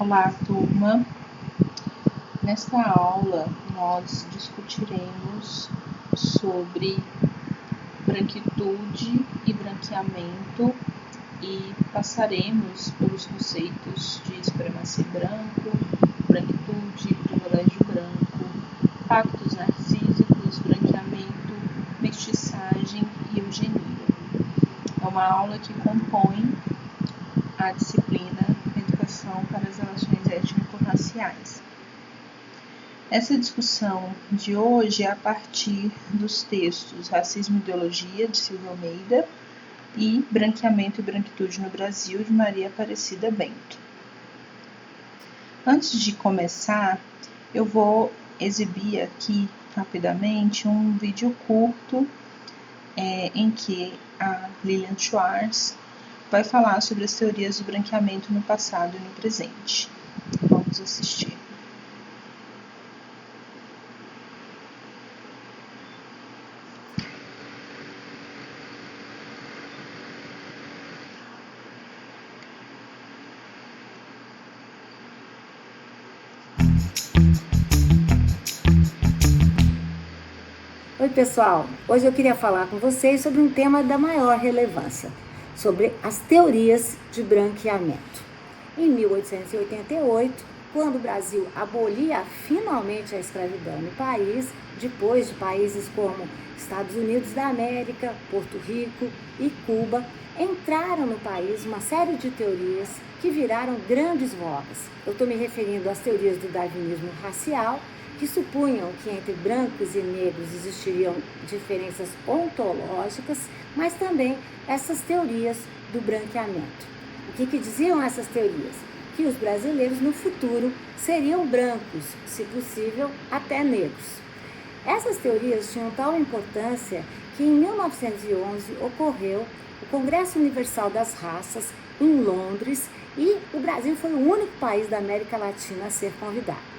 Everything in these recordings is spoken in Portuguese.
Olá, turma! Nesta aula, nós discutiremos sobre branquitude e branqueamento e passaremos pelos conceitos de espremaci branco, branquitude, privilégio branco, pactos narcísicos, branqueamento, mestiçagem e eugenia. É uma aula que compõe a disciplina Educação para as Relações Étnico-Raciais. Essa discussão de hoje é a partir dos textos Racismo e Ideologia, de Silvia Almeida, e Branqueamento e Branquitude no Brasil, de Maria Aparecida Bento. Antes de começar, eu vou exibir aqui rapidamente um vídeo curto em que a Lilian Schwartz vai falar sobre as teorias do branqueamento no passado e no presente. Vamos assistir. Oi pessoal, hoje eu queria falar com vocês sobre um tema da maior relevância, sobre as teorias de branqueamento. Em 1888, quando o Brasil abolia finalmente a escravidão no país, depois de países como Estados Unidos da América, Porto Rico e Cuba, entraram no país uma série de teorias que viraram grandes vogas. Eu estou me referindo às teorias do darwinismo racial, que supunham que entre brancos e negros existiriam diferenças ontológicas, mas também essas teorias do branqueamento. O que diziam essas teorias? Que os brasileiros no futuro seriam brancos, se possível, até negros. Essas teorias tinham tal importância que em 1911 ocorreu o Congresso Universal das Raças em Londres e o Brasil foi o único país da América Latina a ser convidado.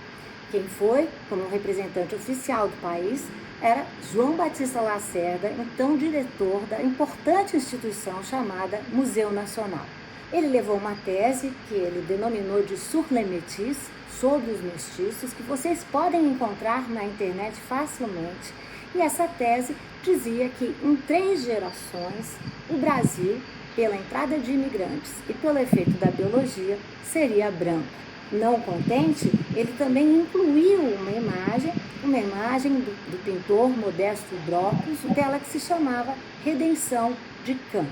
Quem foi, como representante oficial do país, era João Batista Lacerda, então diretor da importante instituição chamada Museu Nacional. Ele levou uma tese que ele denominou de Sur les Métis, sobre os mestiços, que vocês podem encontrar na internet facilmente. E essa tese dizia que em 3 gerações, o Brasil, pela entrada de imigrantes e pelo efeito da biologia, seria branco. Não contente, ele também incluiu uma imagem do pintor Modesto Brocos, dela que se chamava Redenção de Cã.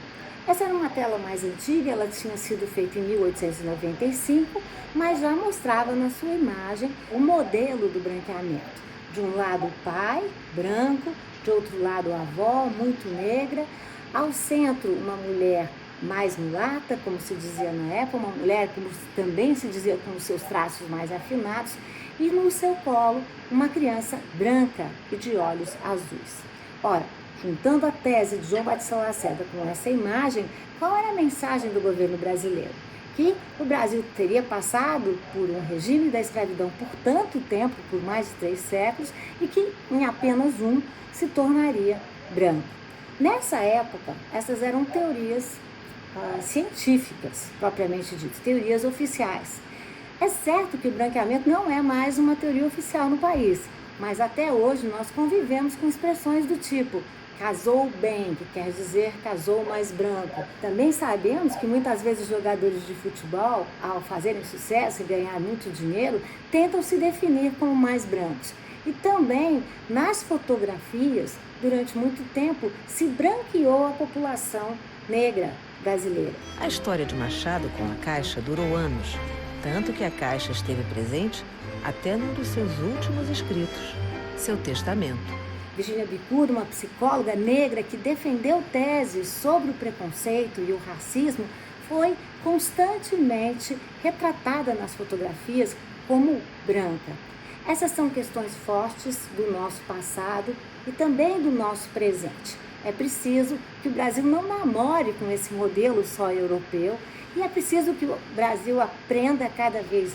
Essa era uma tela mais antiga, ela tinha sido feita em 1895, mas já mostrava na sua imagem o modelo do branqueamento. De um lado o pai, branco, de outro lado a avó, muito negra, ao centro uma mulher mais mulata, como se dizia na época, uma mulher como também se dizia com os seus traços mais afinados, e no seu colo uma criança branca e de olhos azuis. Ora, juntando a tese de João Batista Lacerda com essa imagem, qual era a mensagem do governo brasileiro? Que o Brasil teria passado por um regime da escravidão por tanto tempo, por mais de 3 séculos, e que em apenas um se tornaria branco. Nessa época, essas eram teorias científicas, propriamente dito, teorias oficiais. É certo que o branqueamento não é mais uma teoria oficial no país, mas até hoje nós convivemos com expressões do tipo casou bem, que quer dizer casou mais branco. Também sabemos que muitas vezes jogadores de futebol, ao fazerem sucesso e ganhar muito dinheiro, tentam se definir como mais brancos. E também nas fotografias, durante muito tempo, se branqueou a população negra brasileira. A história de Machado com a Caixa durou anos, tanto que a Caixa esteve presente até num dos seus últimos escritos, seu testamento. Virginia Bicudo, uma psicóloga negra que defendeu teses sobre o preconceito e o racismo, foi constantemente retratada nas fotografias como branca. Essas são questões fortes do nosso passado e também do nosso presente. É preciso que o Brasil não namore com esse modelo só europeu E é preciso que o Brasil aprenda cada vez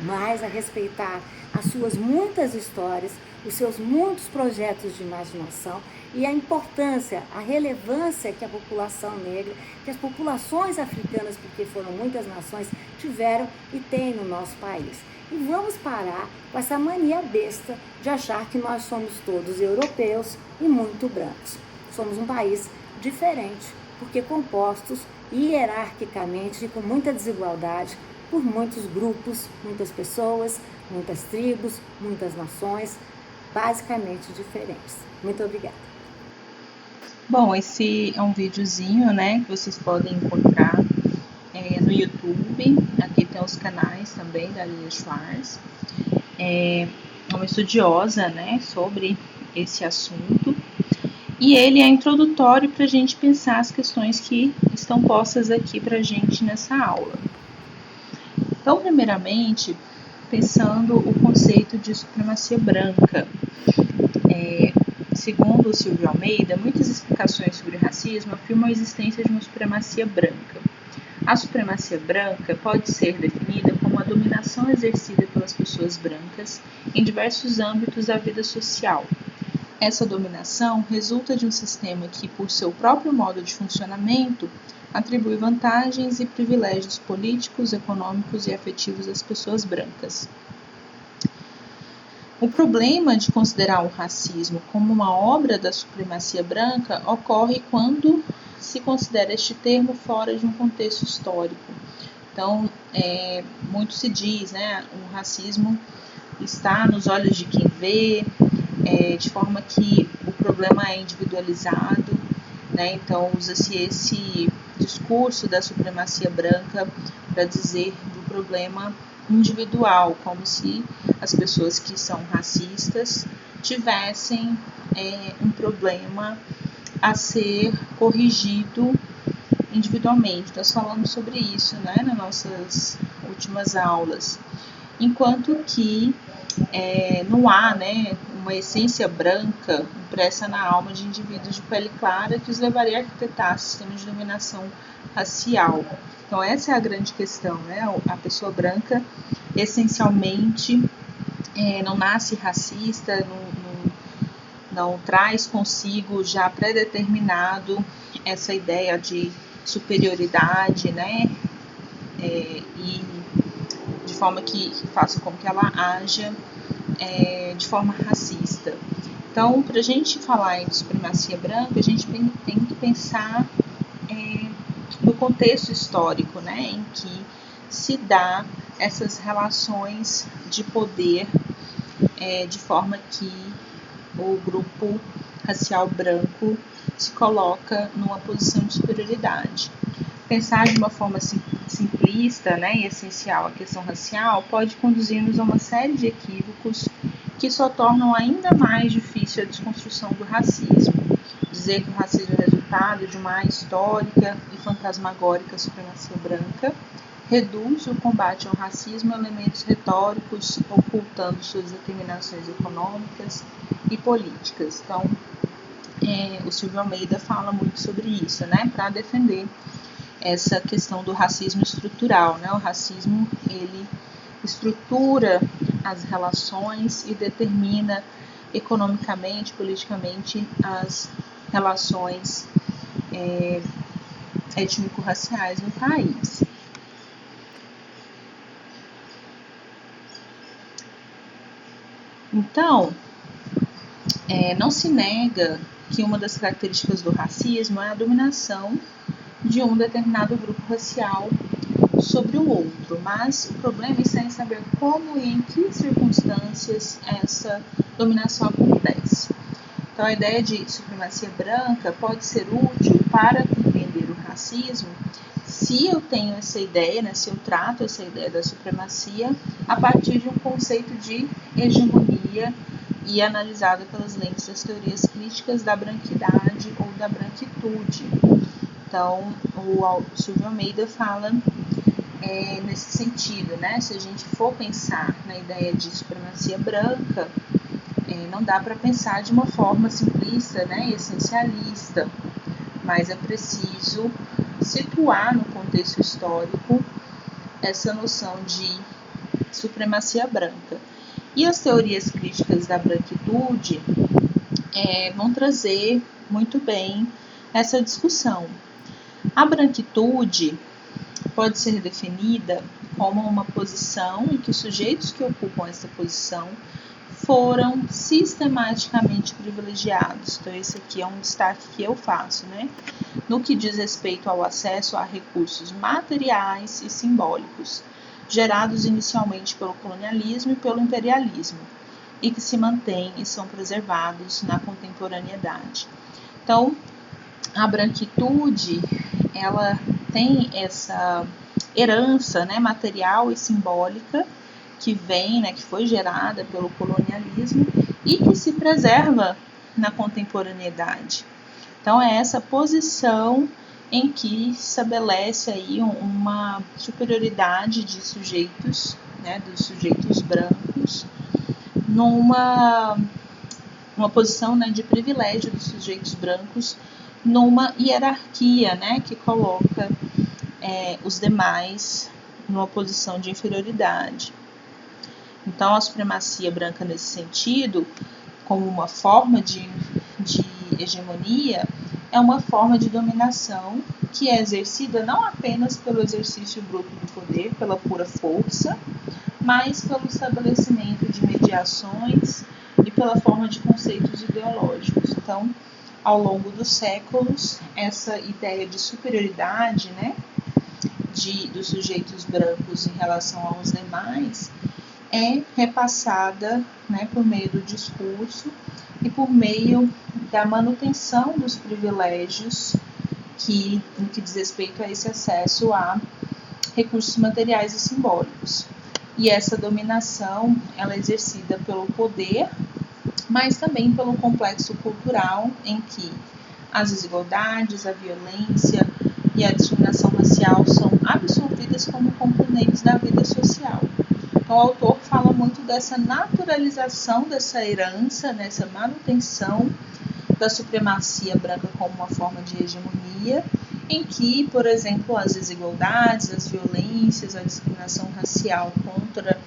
mais a respeitar as suas muitas histórias, os seus muitos projetos de imaginação e a importância, a relevância que a população negra, que as populações africanas, porque foram muitas nações, tiveram e têm no nosso país. E vamos parar com essa mania besta de achar que nós somos todos europeus e muito brancos. Somos um país diferente, porque compostos hierarquicamente e com muita desigualdade por muitos grupos, muitas pessoas, muitas tribos, muitas nações, basicamente diferentes. Muito obrigada. Bom, esse é um videozinho, né, que vocês podem encontrar no YouTube. Aqui tem os canais também da Lilia Schwartz. É uma estudiosa, né, sobre esse assunto. E ele é introdutório para a gente pensar as questões que estão postas aqui para a gente nessa aula. Então, primeiramente, pensando o conceito de supremacia branca. Segundo o Silvio Almeida, muitas explicações sobre racismo afirmam a existência de uma supremacia branca. A supremacia branca pode ser definida como a dominação exercida pelas pessoas brancas em diversos âmbitos da vida social. Essa dominação resulta de um sistema que, por seu próprio modo de funcionamento, atribui vantagens e privilégios políticos, econômicos e afetivos às pessoas brancas. O problema de considerar o racismo como uma obra da supremacia branca ocorre quando se considera este termo fora de um contexto histórico. Então, muito se diz, né, o racismo está nos olhos de quem vê, de forma que o problema é individualizado, né, então usa-se esse discurso da supremacia branca para dizer do problema individual, como se as pessoas que são racistas tivessem um problema a ser corrigido individualmente. Nós falamos sobre isso, né, nas nossas últimas aulas. Enquanto que não há, né, uma essência branca impressa na alma de indivíduos de pele clara que os levaria a arquitetar sistemas de dominação racial. Então essa é a grande questão, né? A pessoa branca essencialmente não nasce racista, não traz consigo já predeterminado essa ideia de superioridade, né? E de forma que faça com que ela haja de forma racista. Então, para a gente falar em supremacia branca, a gente tem que pensar no contexto histórico, né, em que se dá essas relações de poder de forma que o grupo racial branco se coloca numa posição de superioridade. Pensar de uma forma simplista, né, e essencial a questão racial pode conduzir-nos a uma série de equívocos que só tornam ainda mais difícil a desconstrução do racismo. Dizer que o racismo é resultado de uma histórica e fantasmagórica supremacia branca reduz o combate ao racismo a elementos retóricos, ocultando suas determinações econômicas e políticas. Então, o Silvio Almeida fala muito sobre isso, né, para defender essa questão do racismo estrutural, né? O racismo, ele estrutura as relações e determina economicamente, politicamente, as relações étnico-raciais no país. Então, não se nega que uma das características do racismo é a dominação de um determinado grupo racial sobre o outro, mas o problema está em saber como e em que circunstâncias essa dominação acontece. Então, a ideia de supremacia branca pode ser útil para compreender o racismo se eu tenho essa ideia, né, se eu trato essa ideia da supremacia a partir de um conceito de hegemonia e analisado pelas lentes das teorias críticas da branquidade ou da branquitude. Então, o Silvio Almeida fala nesse sentido, né? Se a gente for pensar na ideia de supremacia branca, não dá para pensar de uma forma simplista, né, essencialista, mas é preciso situar no contexto histórico essa noção de supremacia branca. E as teorias críticas da branquitude vão trazer muito bem essa discussão. A branquitude pode ser definida como uma posição em que os sujeitos que ocupam essa posição foram sistematicamente privilegiados. Então, esse aqui é um destaque que eu faço, né? No que diz respeito ao acesso a recursos materiais e simbólicos, gerados inicialmente pelo colonialismo e pelo imperialismo, e que se mantêm e são preservados na contemporaneidade. Então, a branquitude, ela tem essa herança, né, material e simbólica que vem, né, que foi gerada pelo colonialismo e que se preserva na contemporaneidade. Então, é essa posição em que se estabelece aí uma superioridade de sujeitos, né, dos sujeitos brancos, numa posição, né, de privilégio dos sujeitos brancos, numa hierarquia, né, que coloca os demais numa posição de inferioridade. Então, a supremacia branca nesse sentido, como uma forma de hegemonia, é uma forma de dominação que é exercida não apenas pelo exercício bruto do poder, pela pura força, mas pelo estabelecimento de mediações e pela forma de conceitos ideológicos. Então, ao longo dos séculos, essa ideia de superioridade, né, dos sujeitos brancos em relação aos demais é repassada, né, por meio do discurso e por meio da manutenção dos privilégios no que diz respeito a esse acesso a recursos materiais e simbólicos. E essa dominação, ela é exercida pelo poder, mas também pelo complexo cultural em que as desigualdades, a violência e a discriminação racial são absorvidas como componentes da vida social. Então, o autor fala muito dessa naturalização dessa herança, dessa manutenção da supremacia branca como uma forma de hegemonia, em que, por exemplo, as desigualdades, as violências, a discriminação racial contra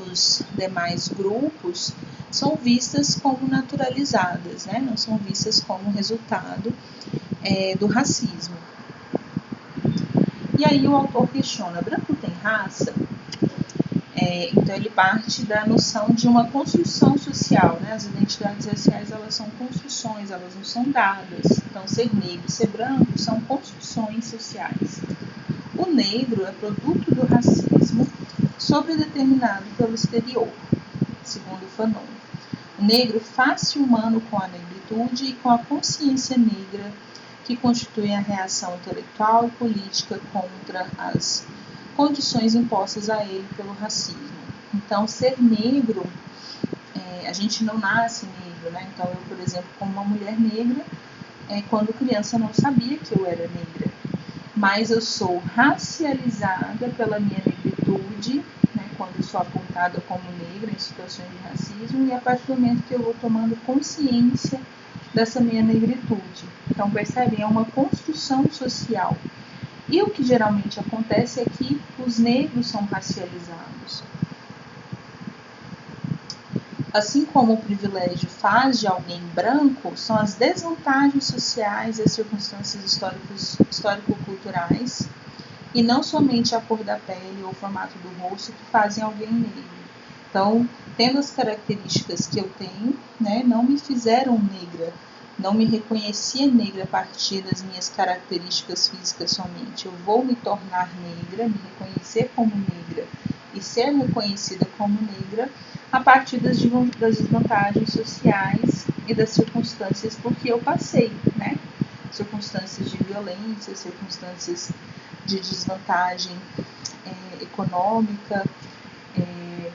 os demais grupos são vistas como naturalizadas, né? Não são vistas como resultado do racismo. E aí o autor questiona, branco tem raça? Então ele parte da noção de uma construção social, né? As identidades raciais, elas são construções, elas não são dadas. Então ser negro e ser branco são construções sociais. O negro é produto do racismo sobredeterminado pelo exterior, segundo Fanon. O negro faz-se humano com a negritude e com a consciência negra que constitui a reação intelectual e política contra as condições impostas a ele pelo racismo. Então, ser negro, a gente não nasce negro, né? Então, eu, por exemplo, como uma mulher negra, quando criança eu não sabia que eu era negra, mas eu sou racializada pela minha negritude, né? Quando eu sou apontada como negra em situações de racismo, e a partir do momento que eu vou tomando consciência dessa minha negritude. Então, percebem, é uma construção social. E o que geralmente acontece é que os negros são racializados. Assim como o privilégio faz de alguém branco, são as desvantagens sociais e as circunstâncias histórico-culturais, e não somente a cor da pele ou o formato do rosto que fazem alguém negro. Então, tendo as características que eu tenho, né, não me fizeram negra, não me reconhecia negra a partir das minhas características físicas somente. Eu vou me tornar negra, me reconhecer como negra e ser reconhecida como negra a partir das desvantagens sociais e das circunstâncias por que eu passei, né? Circunstâncias de violência, circunstâncias de desvantagem econômica,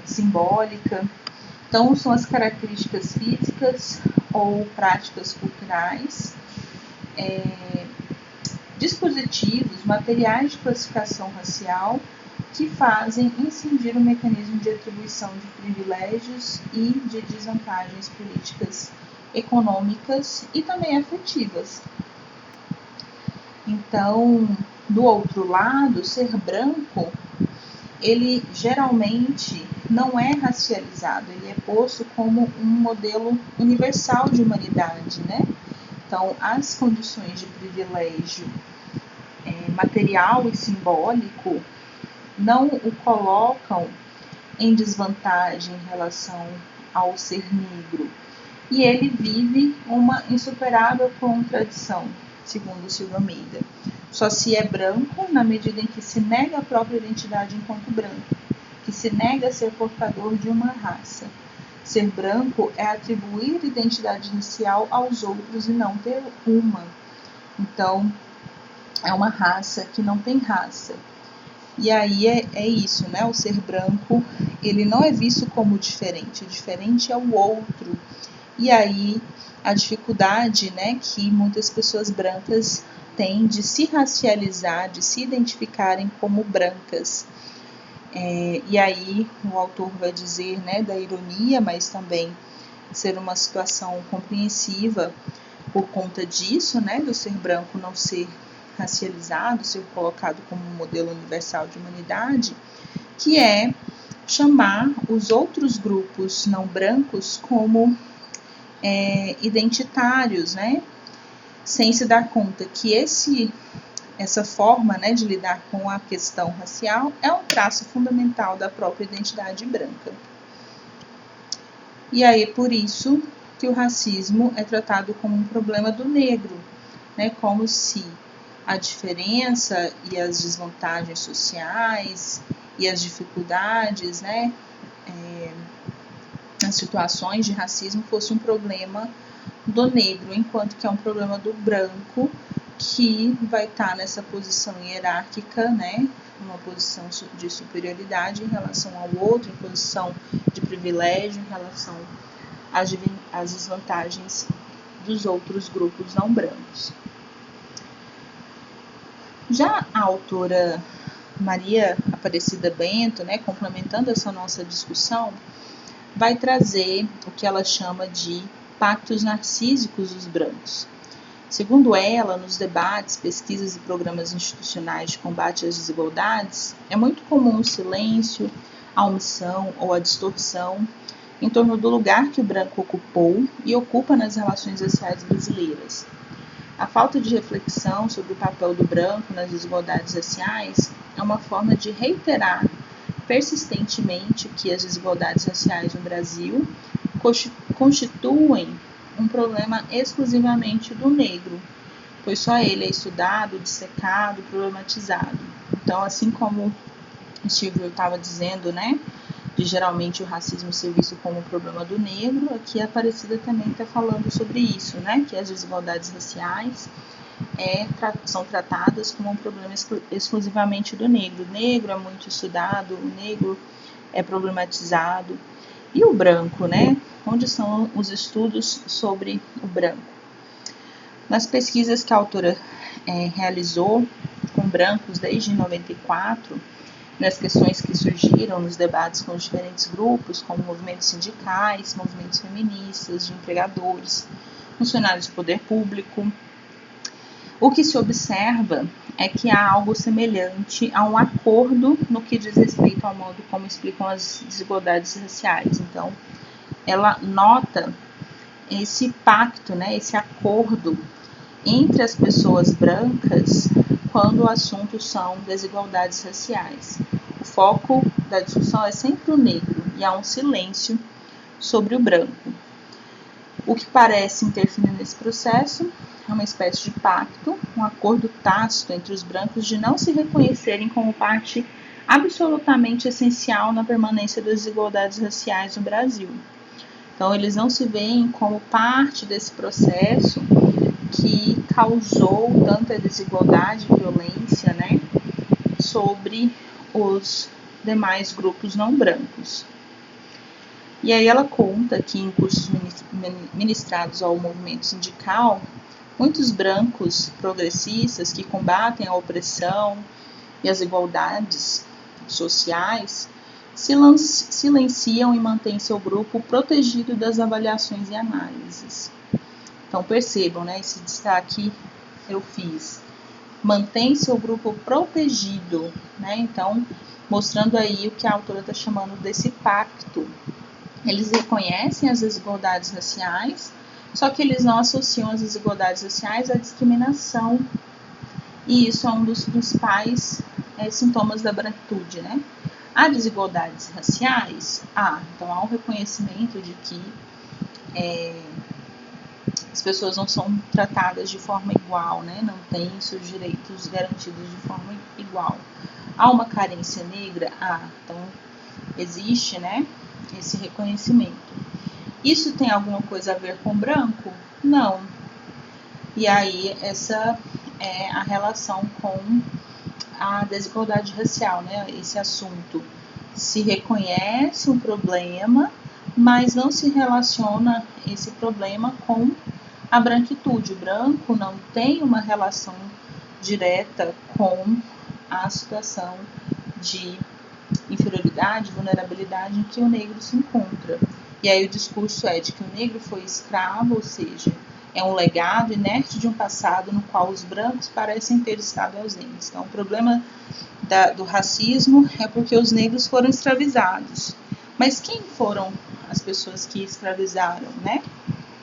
simbólica. Então, são as características físicas ou práticas culturais, dispositivos, materiais de classificação racial que fazem incidir o mecanismo de atribuição de privilégios e de desvantagens políticas, econômicas e também afetivas. Então, do outro lado, ser branco, ele geralmente não é racializado, ele é posto como um modelo universal de humanidade, né? Então, as condições de privilégio material e simbólico não o colocam em desvantagem em relação ao ser negro. E ele vive uma insuperável contradição, segundo Silvio Almeida. Só se é branco na medida em que se nega a própria identidade enquanto branco, que se nega a ser portador de uma raça. Ser branco é atribuir identidade inicial aos outros e não ter uma. Então, é uma raça que não tem raça. E aí é isso, né? O ser branco, ele não é visto como diferente. O diferente é o outro. E aí a dificuldade, né, que muitas pessoas brancas têm de se racializar, de se identificarem como brancas. E aí o autor vai dizer, né, da ironia, mas também ser uma situação compreensiva por conta disso, né, do ser branco não ser racializado, ser colocado como um modelo universal de humanidade, que é chamar os outros grupos não brancos como identitários, né, sem se dar conta que essa forma, né, de lidar com a questão racial é um traço fundamental da própria identidade branca. E aí, por isso que o racismo é tratado como um problema do negro, né, como se a diferença e as desvantagens sociais e as dificuldades, né, as situações de racismo fosse um problema do negro, enquanto que é um problema do branco, que vai estar nessa posição hierárquica, né, uma posição de superioridade em relação ao outro, em posição de privilégio em relação às desvantagens dos outros grupos não brancos. Já a autora Maria Aparecida Bento, né, complementando essa nossa discussão, vai trazer o que ela chama de pactos narcísicos dos brancos. Segundo ela, nos debates, pesquisas e programas institucionais de combate às desigualdades, é muito comum o silêncio, a omissão ou a distorção em torno do lugar que o branco ocupou e ocupa nas relações raciais brasileiras. A falta de reflexão sobre o papel do branco nas desigualdades raciais é uma forma de reiterar persistentemente que as desigualdades raciais no Brasil constituem um problema exclusivamente do negro, pois só ele é estudado, dissecado, problematizado. Então, assim como o Silvio estava dizendo, né, de geralmente o racismo ser visto como um problema do negro, aqui a Aparecida também está falando sobre isso, né, que as desigualdades raciais são tratadas como um problema exclusivamente do negro. O negro é muito estudado, o negro é problematizado. E o branco, né? Onde são os estudos sobre o branco? Nas pesquisas que a autora realizou com brancos desde 94, nas questões que surgiram nos debates com os diferentes grupos, como movimentos sindicais, movimentos feministas, de empregadores, funcionários do poder público, o que se observa é que há algo semelhante a um acordo no que diz respeito ao modo como explicam as desigualdades raciais. Então, ela nota esse pacto, né, esse acordo entre as pessoas brancas quando o assunto são desigualdades raciais. O foco da discussão é sempre o negro e há um silêncio sobre o branco. O que parece interferir nesse processo é uma espécie de pacto, um acordo tácito entre os brancos de não se reconhecerem como parte absolutamente essencial na permanência das desigualdades raciais no Brasil. Então, eles não se veem como parte desse processo que causou tanta desigualdade e violência, né, sobre os demais grupos não brancos. E aí ela conta que em cursos ministrados ao movimento sindical, muitos brancos progressistas que combatem a opressão e as igualdades sociais silenciam e mantêm seu grupo protegido das avaliações e análises. Então percebam, né, esse destaque eu fiz. mantém seu grupo protegido, né? Então, mostrando aí o que a autora está chamando desse pacto. Eles reconhecem as desigualdades raciais, só que eles não associam as desigualdades raciais à discriminação. E isso é um dos principais sintomas da branquitude, né? Há desigualdades raciais? Então há um reconhecimento de que as pessoas não são tratadas de forma igual, né? Não têm seus direitos garantidos de forma igual. Há uma carência negra? Então existe, né, esse reconhecimento. Isso tem alguma coisa a ver com branco? Não. E aí essa é a relação com a desigualdade racial, né? Esse assunto se reconhece um problema, mas não se relaciona esse problema com a branquitude. O branco não tem uma relação direta com a situação de inferioridade, vulnerabilidade em que o negro se encontra. E aí o discurso é de que o negro foi escravo, ou seja, é um legado inerte de um passado no qual os brancos parecem ter estado ausentes. Então, o problema do racismo é porque os negros foram escravizados. Mas quem foram as pessoas que escravizaram, né?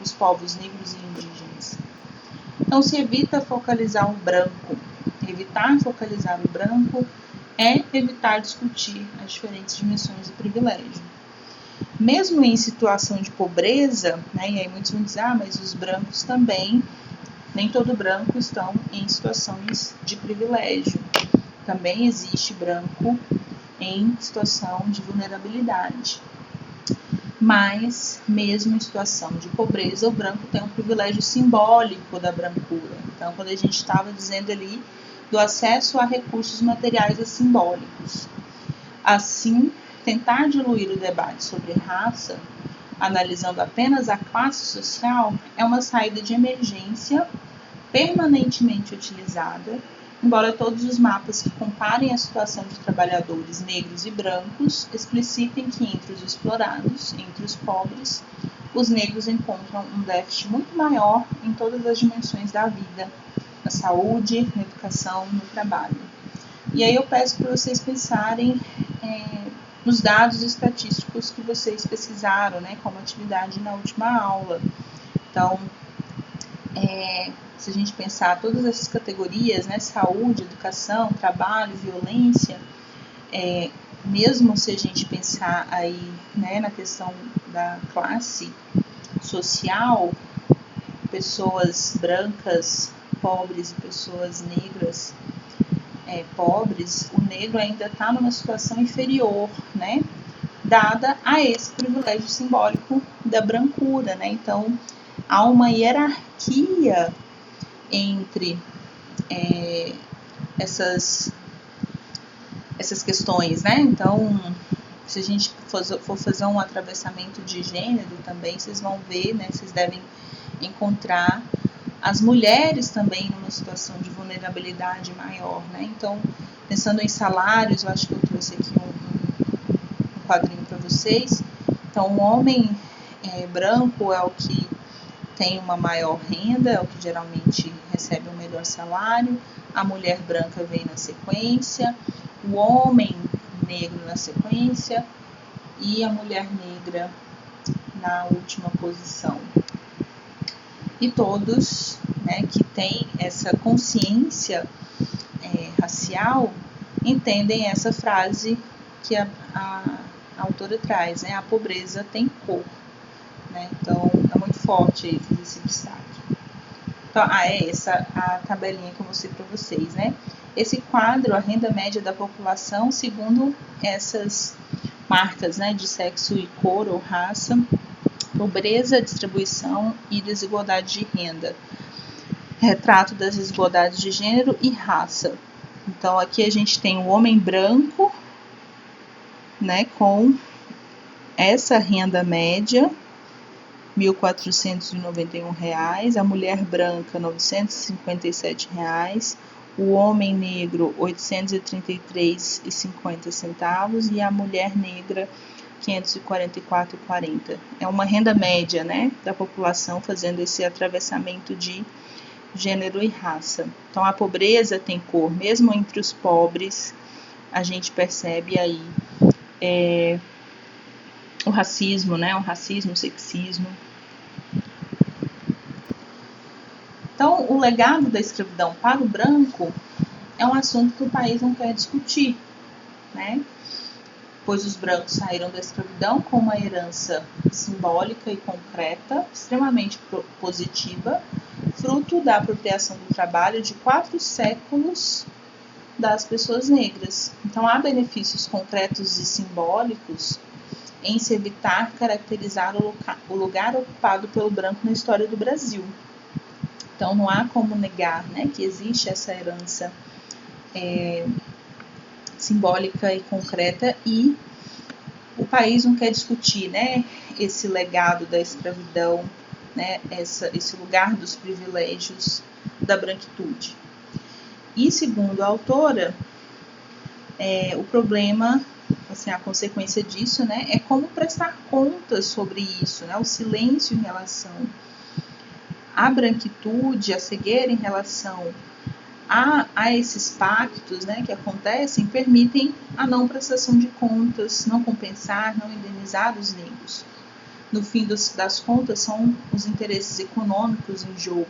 Os povos negros e indígenas. Então, se evita focalizar o branco. Evitar focalizar o branco é evitar discutir as diferentes dimensões do privilégio. Mesmo em situação de pobreza, né, e aí muitos vão dizer, mas os brancos também, nem todo branco estão em situações de privilégio. Também existe branco em situação de vulnerabilidade. Mas, mesmo em situação de pobreza, o branco tem um privilégio simbólico da brancura. Então, quando a gente estava dizendo ali do acesso a recursos materiais e simbólicos. Assim, tentar diluir o debate sobre raça, analisando apenas a classe social, é uma saída de emergência permanentemente utilizada, embora todos os mapas que comparem a situação de trabalhadores negros e brancos explicitem que entre os explorados, entre os pobres, os negros encontram um déficit muito maior em todas as dimensões da vida, na saúde, na educação, no trabalho. E aí eu peço para vocês pensarem nos dados estatísticos que vocês pesquisaram, né, como atividade na última aula. Então, se a gente pensar todas essas categorias, né, saúde, educação, trabalho, violência, mesmo se a gente pensar aí, né, na questão da classe social, pessoas brancas pobres e pessoas negras pobres, o negro ainda está numa situação inferior, né, dada a esse privilégio simbólico da brancura, né? Então, há uma hierarquia entre essas questões, né? Então, se a gente for fazer um atravessamento de gênero também, vocês vão ver, né? Vocês devem encontrar as mulheres também numa situação de vulnerabilidade maior, né? Então, pensando em salários, eu acho que eu trouxe aqui um quadrinho para vocês. Então, o homem branco é o que tem uma maior renda, é o que geralmente recebe um melhor salário. A mulher branca vem na sequência, o homem negro na sequência e a mulher negra na última posição. E todos, né, que têm essa consciência racial entendem essa frase que a autora traz, né? A pobreza tem cor, né? Então é muito forte aí fazer esse destaque. Então, essa a tabelinha que eu mostrei para vocês, né? Esse quadro, a renda média da população, segundo essas marcas, né, de sexo e cor ou raça, pobreza, distribuição e desigualdade de renda. Retrato das desigualdades de gênero e raça. Então, aqui a gente tem o homem branco, né, com essa renda média, R$ 1.491, a mulher branca, R$ 957, o homem negro, R$ 833,50 e a mulher negra, R$ 544,40. É uma renda média, né, da população fazendo esse atravessamento de gênero e raça. Então a pobreza tem cor, mesmo entre os pobres a gente percebe aí o racismo, né? O racismo, o sexismo. Então o legado da escravidão para o branco é um assunto que o país não quer discutir, né? Pois os brancos saíram da escravidão com uma herança simbólica e concreta, extremamente positiva, fruto da apropriação do trabalho de 4 séculos das pessoas negras. Então há benefícios concretos e simbólicos em se evitar caracterizar o lugar ocupado pelo branco na história do Brasil. Então não há como negar, né, que existe essa herança simbólica e concreta, e o país não quer discutir, né, esse legado da escravidão, né, esse lugar dos privilégios da branquitude. E segundo a autora, o problema, assim, a consequência disso, né, é como prestar contas sobre isso, né, o silêncio em relação à branquitude, a cegueira em relação a esses pactos, né, que acontecem, permitem a não prestação de contas, não compensar, não indenizar os negros. No fim das contas, são os interesses econômicos em jogo.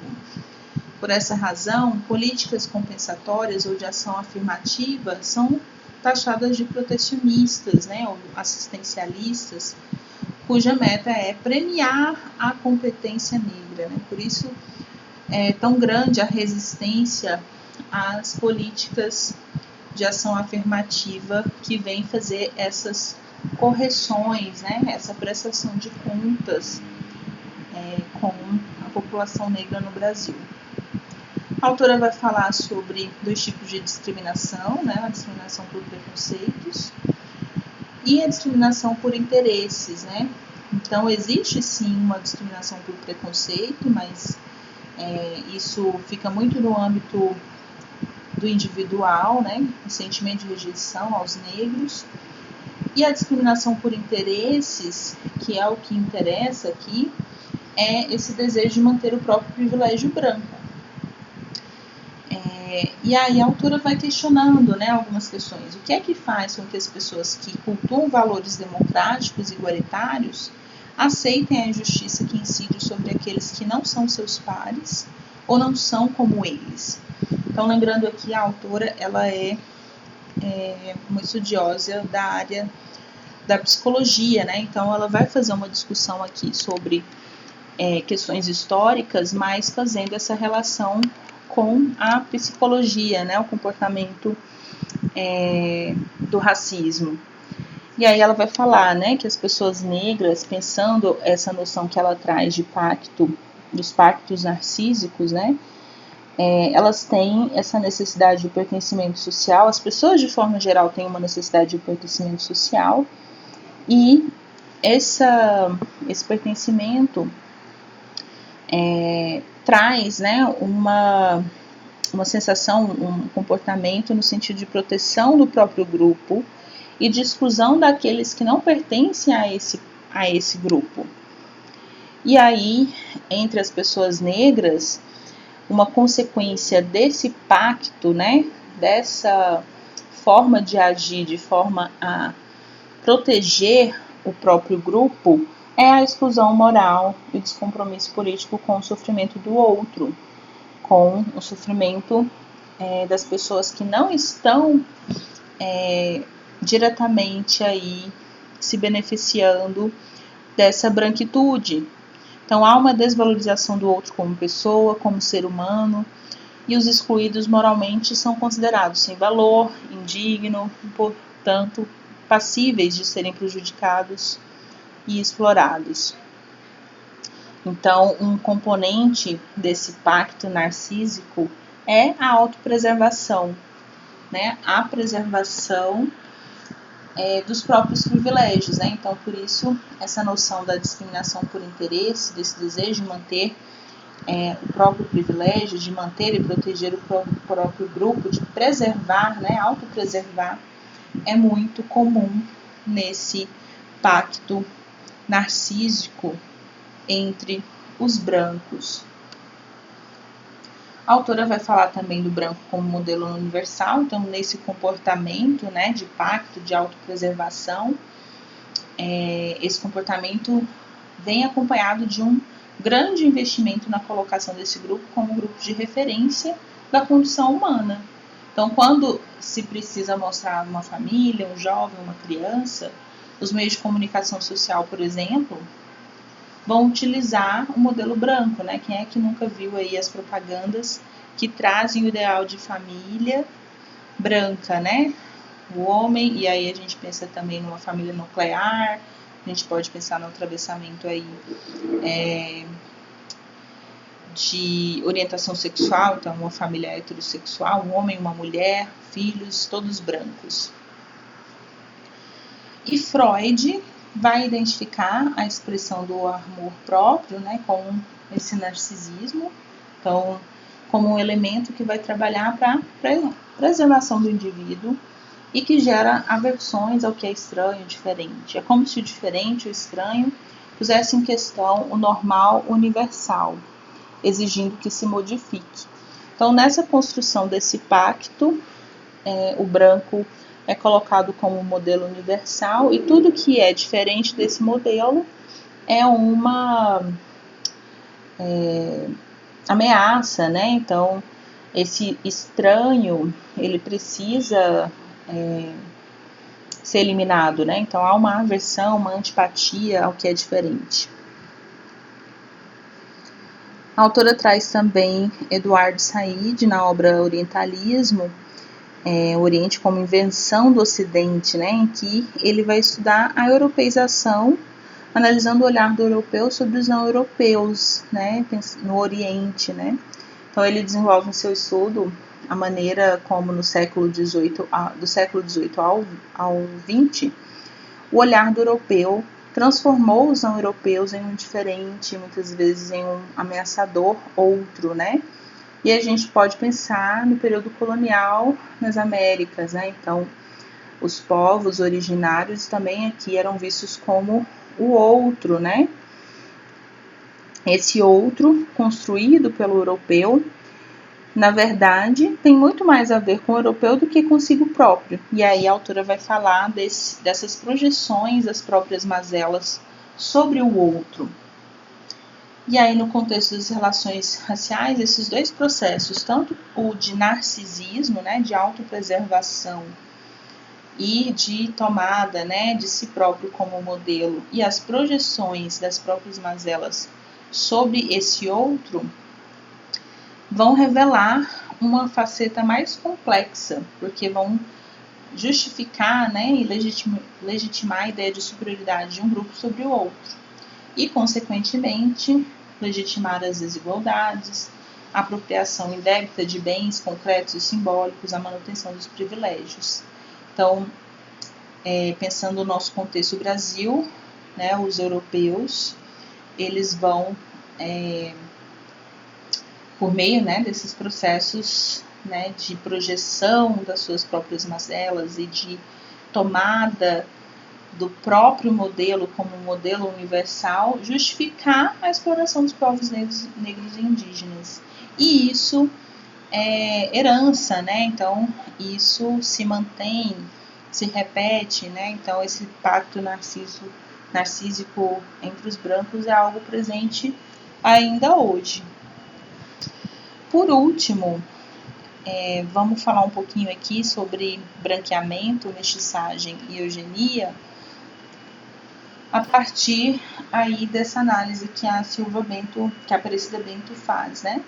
Por essa razão, políticas compensatórias ou de ação afirmativa são taxadas de protecionistas, né, ou assistencialistas, cuja meta é premiar a competência negra, né? Por isso é tão grande a resistência às políticas de ação afirmativa que vem fazer essas correções, né, essa prestação de contas com a população negra no Brasil. A autora vai falar sobre 2 tipos de discriminação, né, a discriminação por preconceitos e a discriminação por interesses, né. Então existe sim uma discriminação por preconceito, mas isso fica muito no âmbito do individual, né, o sentimento de rejeição aos negros. E a discriminação por interesses, que é o que interessa aqui, é esse desejo de manter o próprio privilégio branco. E aí a autora vai questionando, né, algumas questões. O que é que faz com que as pessoas que cultuam valores democráticos e igualitários aceitem a injustiça que incide sobre aqueles que não são seus pares ou não são como eles? Então, lembrando aqui, a autora ela é uma estudiosa da área da psicologia, né? Então ela vai fazer uma discussão aqui sobre questões históricas, mas fazendo essa relação com a psicologia, né? O comportamento do racismo. E aí ela vai falar, né, que as pessoas negras, pensando essa noção que ela traz de pacto, dos pactos narcísicos, né? Elas têm essa necessidade de pertencimento social. As pessoas de forma geral têm uma necessidade de pertencimento social, e esse pertencimento traz, né, uma sensação, um comportamento no sentido de proteção do próprio grupo e de exclusão daqueles que não pertencem a esse grupo. E aí, entre as pessoas negras, uma consequência desse pacto, né, dessa forma de agir de forma a proteger o próprio grupo, é a exclusão moral e o descompromisso político com o sofrimento do outro, com o sofrimento das pessoas que não estão diretamente aí se beneficiando dessa branquitude. Então há uma desvalorização do outro como pessoa, como ser humano, e os excluídos moralmente são considerados sem valor, indigno e, portanto, passíveis de serem prejudicados e explorados. Então, um componente desse pacto narcísico é a autopreservação, né? A preservação dos próprios privilégios, né? Então, por isso, essa noção da discriminação por interesse, desse desejo de manter o próprio privilégio, de manter e proteger o próprio grupo, de preservar, né? Autopreservar, é muito comum nesse pacto narcísico entre os brancos. A autora vai falar também do branco como modelo universal, então nesse comportamento, né, de pacto, de autopreservação, esse comportamento vem acompanhado de um grande investimento na colocação desse grupo como grupo de referência da condição humana. Então, quando se precisa mostrar uma família, um jovem, uma criança, os meios de comunicação social, por exemplo, vão utilizar o modelo branco, né? Quem é que nunca viu aí as propagandas que trazem o ideal de família branca, né? O homem, e aí a gente pensa também numa família nuclear, a gente pode pensar no atravessamento aí de orientação sexual, então uma família heterossexual, um homem, uma mulher, filhos, todos brancos. E Freud vai identificar a expressão do amor próprio, né, com esse narcisismo, então como um elemento que vai trabalhar para a preservação do indivíduo e que gera aversões ao que é estranho, diferente. É como se o diferente, o estranho, pusesse em questão o normal universal, exigindo que se modifique. Então, nessa construção desse pacto, o branco é colocado como modelo universal e tudo que é diferente desse modelo é uma ameaça, né? Então, esse estranho, ele precisa ser eliminado, né? Então, há uma aversão, uma antipatia ao que é diferente. A autora traz também Eduardo Said na obra Orientalismo, o Oriente como invenção do Ocidente, né, em que ele vai estudar a europeização, analisando o olhar do europeu sobre os não europeus, né, no Oriente, né. Então ele desenvolve em seu estudo a maneira como no século XVIII, do século XVIII ao XX, o olhar do europeu transformou os não europeus em um diferente, muitas vezes em um ameaçador outro, né? E a gente pode pensar no período colonial nas Américas, né? Então, os povos originários também aqui eram vistos como o outro, né? Esse outro, construído pelo europeu, na verdade, tem muito mais a ver com o europeu do que consigo próprio. E aí a autora vai falar dessas projeções das próprias mazelas sobre o outro. E aí, no contexto das relações raciais, esses dois processos, tanto o de narcisismo, né, de autopreservação e de tomada, né, de si próprio como modelo, e as projeções das próprias mazelas sobre esse outro, vão revelar uma faceta mais complexa, porque vão justificar, né, e legitimar a ideia de superioridade de um grupo sobre o outro. E, consequentemente, legitimar as desigualdades, a apropriação indébita de bens concretos e simbólicos, a manutenção dos privilégios. Então, pensando no nosso contexto Brasil, né, os europeus, eles vão, por meio, né, desses processos, né, de projeção das suas próprias mazelas e de tomada do próprio modelo como modelo universal, justificar a exploração dos povos negros e indígenas. E isso é herança, né? Então, isso se mantém, se repete, né? Então, esse pacto narcísico entre os brancos é algo presente ainda hoje. Por último, vamos falar um pouquinho aqui sobre branqueamento, mestiçagem e eugenia, a partir aí dessa análise que a Aparecida Bento faz, né?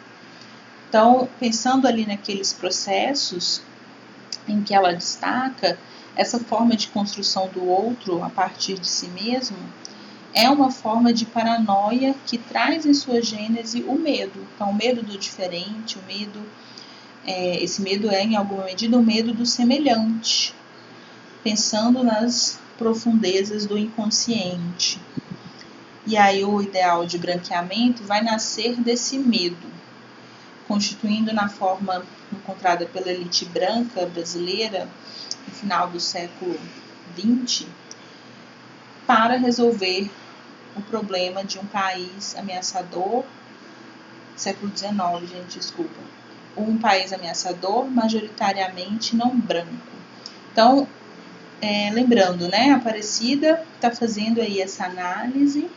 Então, pensando ali naqueles processos em que ela destaca, essa forma de construção do outro a partir de si mesmo é uma forma de paranoia que traz em sua gênese o medo. Então, o medo do diferente, esse medo é, em alguma medida, o medo do semelhante, pensando nas profundezas do inconsciente. E aí o ideal de branqueamento vai nascer desse medo, constituindo na forma encontrada pela elite branca brasileira no final do século XX, para resolver o problema de um país ameaçador, século XIX, gente, desculpa, um país ameaçador, majoritariamente não branco. Então, lembrando, né, a Aparecida está fazendo aí essa análise,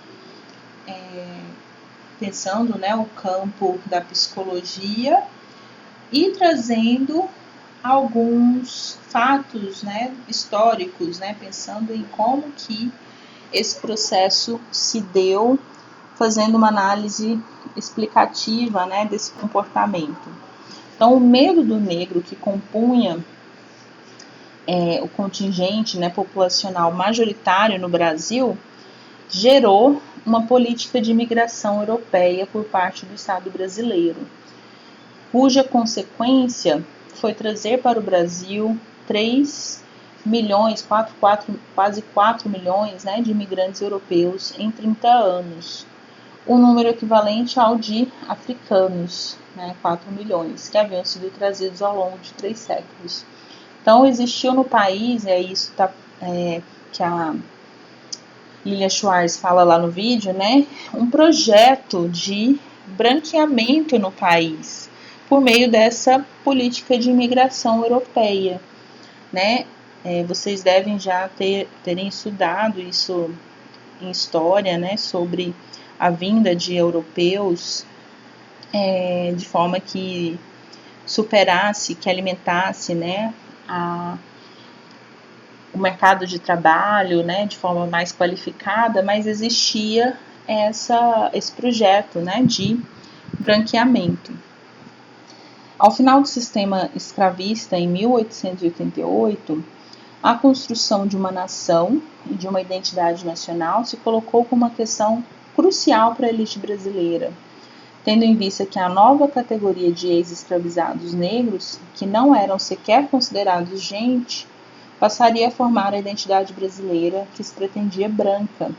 pensando, né, o campo da psicologia e trazendo alguns fatos, né, históricos, né, pensando em como que esse processo se deu, fazendo uma análise explicativa, né, desse comportamento. Então, o medo do negro que compunha o contingente, né, populacional majoritário no Brasil gerou uma política de imigração europeia por parte do Estado brasileiro, cuja consequência foi trazer para o Brasil 3 milhões, quase 4 milhões, né, de imigrantes europeus em 30 anos, um número equivalente ao de africanos, né, 4 milhões, que haviam sido trazidos ao longo de 3 séculos. Então, existiu no país, isso que a Lilia Schwartz fala lá no vídeo, né, um projeto de branqueamento no país, por meio dessa política de imigração europeia, né? Vocês devem já terem estudado isso em história, né, sobre a vinda de europeus de forma que superasse, que alimentasse, né, o mercado de trabalho, né, de forma mais qualificada, mas existia esse projeto, né, de branqueamento. Ao final do sistema escravista, em 1888, a construção de uma nação e de uma identidade nacional se colocou como uma questão crucial para a elite brasileira, tendo em vista que a nova categoria de ex-escravizados negros, que não eram sequer considerados gente, passaria a formar a identidade brasileira que se pretendia branca.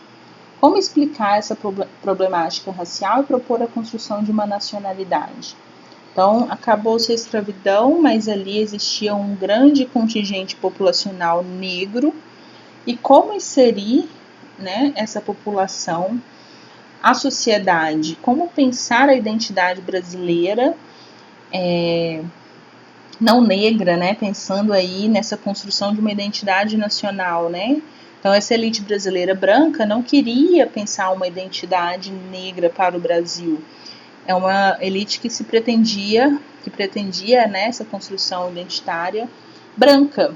Como explicar essa problemática racial e propor a construção de uma nacionalidade? Então, acabou-se a escravidão, mas ali existia um grande contingente populacional negro. E como inserir, né, essa população à sociedade? Como pensar a identidade brasileira não negra, né, pensando aí nessa construção de uma identidade nacional, né? Então, essa elite brasileira branca não queria pensar uma identidade negra para o Brasil. É uma elite que pretendia, né, essa construção identitária branca.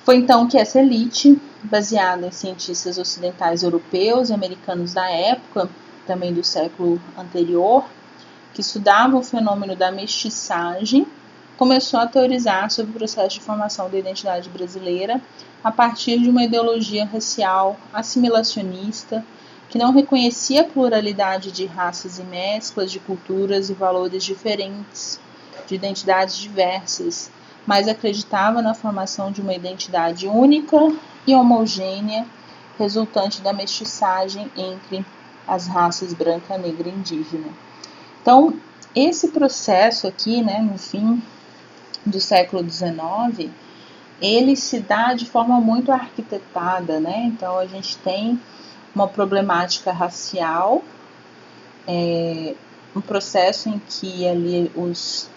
Foi então que essa elite, baseada em cientistas ocidentais europeus e americanos da época, também do século anterior, que estudavam o fenômeno da mestiçagem, começou a teorizar sobre o processo de formação da identidade brasileira a partir de uma ideologia racial assimilacionista que não reconhecia a pluralidade de raças e mesclas de culturas e valores diferentes, de identidades diversas, mas acreditava na formação de uma identidade única e homogênea, resultante da mestiçagem entre as raças branca, negra e indígena. Então, esse processo aqui, né, no fim do século XIX, ele se dá de forma muito arquitetada, né? Então, a gente tem uma problemática racial, um processo em que ali os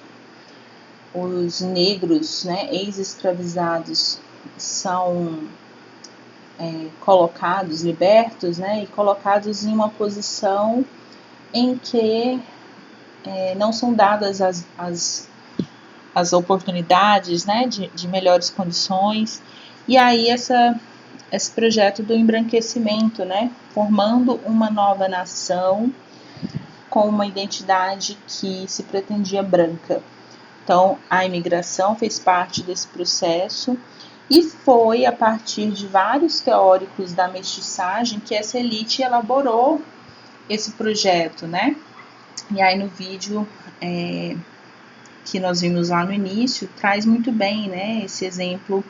negros, né, ex-escravizados são colocados, libertos, né, e colocados em uma posição em que não são dadas as oportunidades, né, de melhores condições, e aí esse projeto do embranquecimento, né, formando uma nova nação com uma identidade que se pretendia branca. Então, a imigração fez parte desse processo e foi a partir de vários teóricos da mestiçagem que essa elite elaborou esse projeto, né? E aí no vídeo que nós vimos lá no início, traz muito bem, né, esse exemplo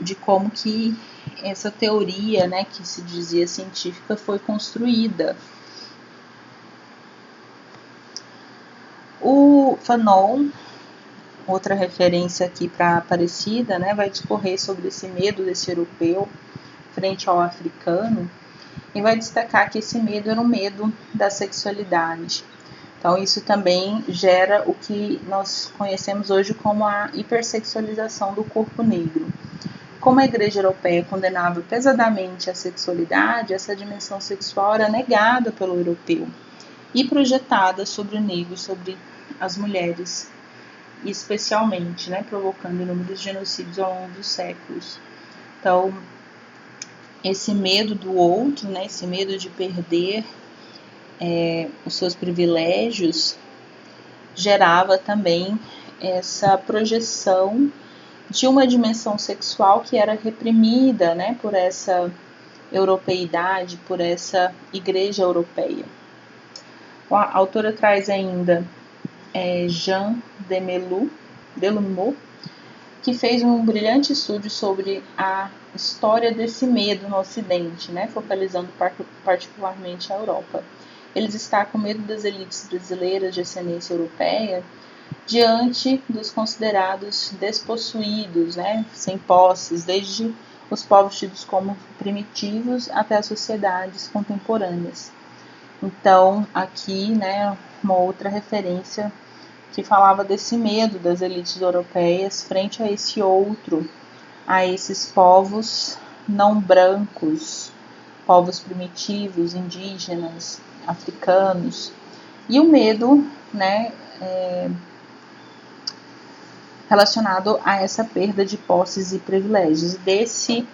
de como que essa teoria, né, que se dizia científica, foi construída. O Fanon, outra referência aqui para Aparecida, né, vai discorrer sobre esse medo desse europeu frente ao africano e vai destacar que esse medo era um medo da sexualidade. Então, isso também gera o que nós conhecemos hoje como a hipersexualização do corpo negro. Como a Igreja Europeia condenava pesadamente a sexualidade, essa dimensão sexual era negada pelo europeu e projetada sobre o negro, sobre as mulheres, especialmente, né, provocando inúmeros genocídios ao longo dos séculos. Então, esse medo do outro, né, esse medo de perder os seus privilégios, gerava também essa projeção de uma dimensão sexual que era reprimida, né, por essa europeidade, por essa igreja europeia. A autora traz ainda Jean Delumeau, que fez um brilhante estudo sobre a história desse medo no Ocidente, né, focalizando particularmente a Europa. Ele destaca o medo das elites brasileiras de ascendência europeia diante dos considerados despossuídos, né, sem posses, desde os povos tidos como primitivos até as sociedades contemporâneas. Então, aqui, né, uma outra referência que falava desse medo das elites europeias frente a esse outro, a esses povos não brancos, povos primitivos, indígenas, africanos, e o medo, né, relacionado a essa perda de posses e privilégios. E desse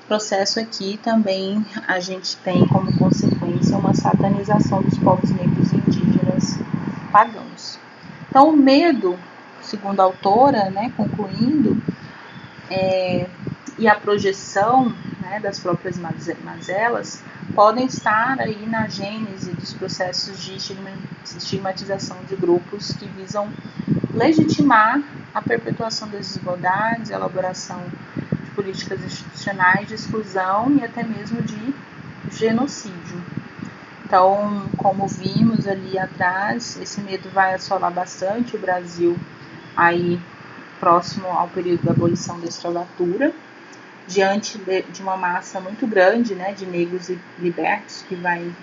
processo aqui também a gente tem como consequência uma satanização dos povos negros e indígenas pagãos. Então, o medo, segundo a autora, né, concluindo, e a projeção, né, das próprias mazelas podem estar aí na gênese dos processos de estigmatização de grupos que visam legitimar a perpetuação das desigualdades, a elaboração de políticas institucionais de exclusão e até mesmo de genocídio. Então, como vimos ali atrás, esse medo vai assolar bastante o Brasil aí próximo ao período da abolição da escravatura, diante de uma massa muito grande, né, de negros libertos que vai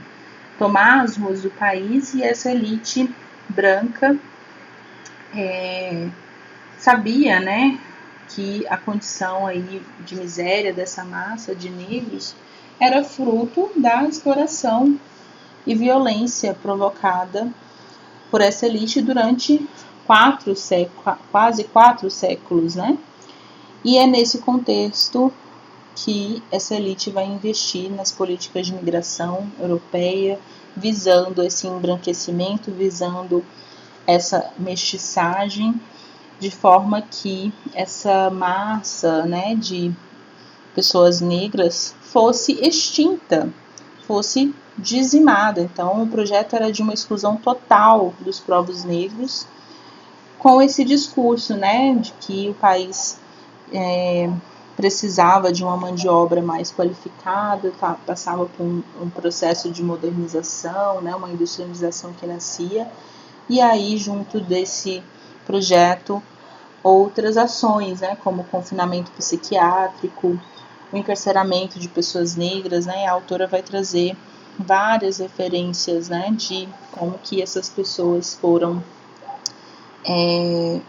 tomar as ruas do país, e essa elite branca sabia, né, que a condição aí de miséria dessa massa de negros era fruto da exploração e violência provocada por essa elite durante quase 4 séculos, né? E é nesse contexto que essa elite vai investir nas políticas de migração europeia, visando esse embranquecimento, visando essa mestiçagem, de forma que essa massa, né, de pessoas negras fosse extinta, fosse dizimada. Então, o projeto era de uma exclusão total dos povos negros, com esse discurso, né, de que o país precisava de uma mão de obra mais qualificada, passava por um processo de modernização, né, uma industrialização que nascia, e aí, junto desse projeto, outras ações, né, como o confinamento psiquiátrico, o encarceramento de pessoas negras, né, a autora vai trazer várias referências, né, de como que essas pessoas foram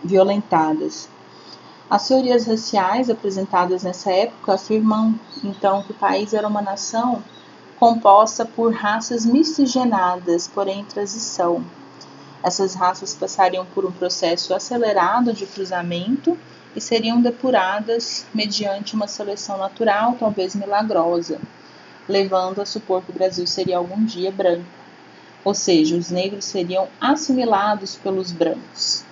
violentadas. As teorias raciais apresentadas nessa época afirmam, então, que o país era uma nação composta por raças miscigenadas, porém em transição. Essas raças passariam por um processo acelerado de cruzamento e seriam depuradas mediante uma seleção natural, talvez milagrosa, levando a supor que o Brasil seria algum dia branco. Ou seja, os negros seriam assimilados pelos brancos.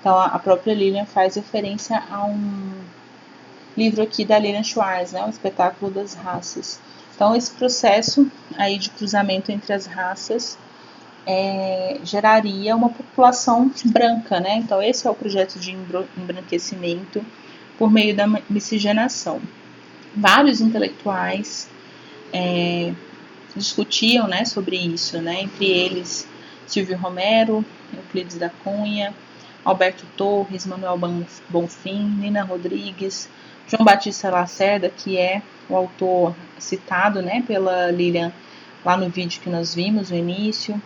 Então, a própria Lilian faz referência a um livro aqui da Lilian Schwartz, né, o Espetáculo das Raças. Então, esse processo aí de cruzamento entre as raças geraria uma população branca, né? Então, esse é o projeto de embranquecimento por meio da miscigenação. Vários intelectuais discutiam, né, sobre isso, né? Entre eles Silvio Romero, Euclides da Cunha, Alberto Torres, Manuel Bonfim, Nina Rodrigues, João Batista Lacerda, que é o autor citado, né, pela Lilian lá no vídeo que nós vimos no início,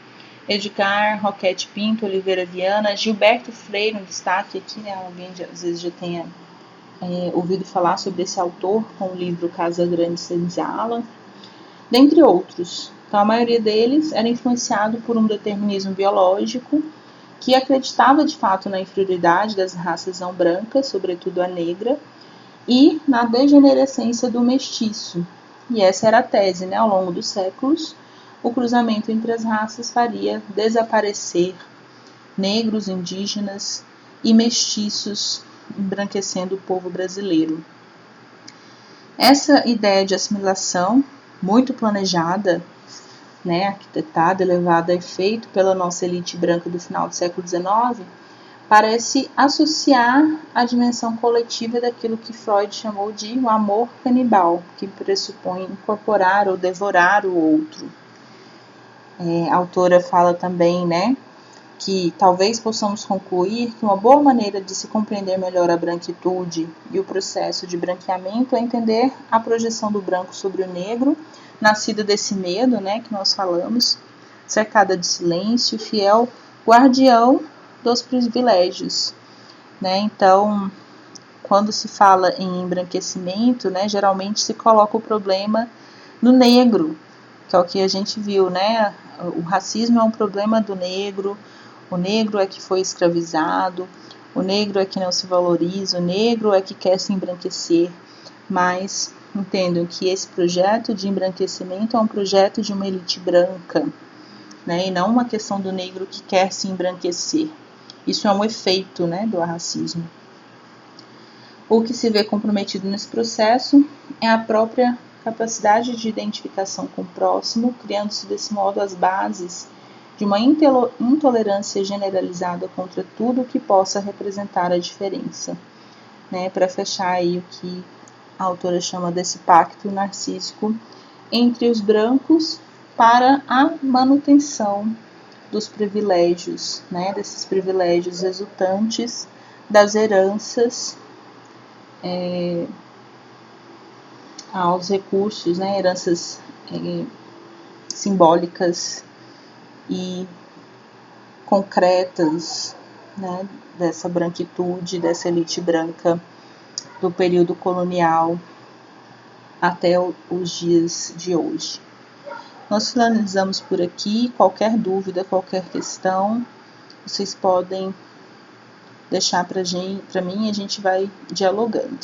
Edgar Roquette Pinto, Oliveira Viana, Gilberto Freire, um destaque aqui, né? Alguém às vezes já tenha ouvido falar sobre esse autor com o livro Casa Grande Senzala, dentre outros. Então, a maioria deles era influenciado por um determinismo biológico que acreditava de fato na inferioridade das raças não brancas, sobretudo a negra, e na degenerescência do mestiço. E essa era a tese, né? Ao longo dos séculos, o cruzamento entre as raças faria desaparecer negros, indígenas e mestiços, embranquecendo o povo brasileiro. Essa ideia de assimilação, muito planejada, né, arquitetada, levada a efeito pela nossa elite branca do final do século XIX, parece associar a dimensão coletiva daquilo que Freud chamou de o amor canibal, que pressupõe incorporar ou devorar o outro. A autora fala também, né, que talvez possamos concluir que uma boa maneira de se compreender melhor a branquitude e o processo de branqueamento é entender a projeção do branco sobre o negro, nascida desse medo, né, que nós falamos, cercada de silêncio, fiel guardião dos privilégios, né? Então, quando se fala em embranquecimento, né, geralmente se coloca o problema no negro, que é o que a gente viu, né? O racismo é um problema do negro, o negro é que foi escravizado, o negro é que não se valoriza, o negro é que quer se embranquecer, mas entendam que esse projeto de embranquecimento é um projeto de uma elite branca, né, e não uma questão do negro que quer se embranquecer. Isso é um efeito, né, do racismo. O que se vê comprometido nesse processo é a própria capacidade de identificação com o próximo, criando-se desse modo as bases de uma intolerância generalizada contra tudo que possa representar a diferença, né, para fechar aí o que a autora chama desse pacto narcísico entre os brancos para a manutenção dos privilégios, né, desses privilégios resultantes das heranças aos recursos, né, heranças simbólicas e concretas, né, dessa branquitude, dessa elite branca do período colonial até os dias de hoje. Nós finalizamos por aqui. Qualquer dúvida, qualquer questão, vocês podem deixar para mim e a gente vai dialogando.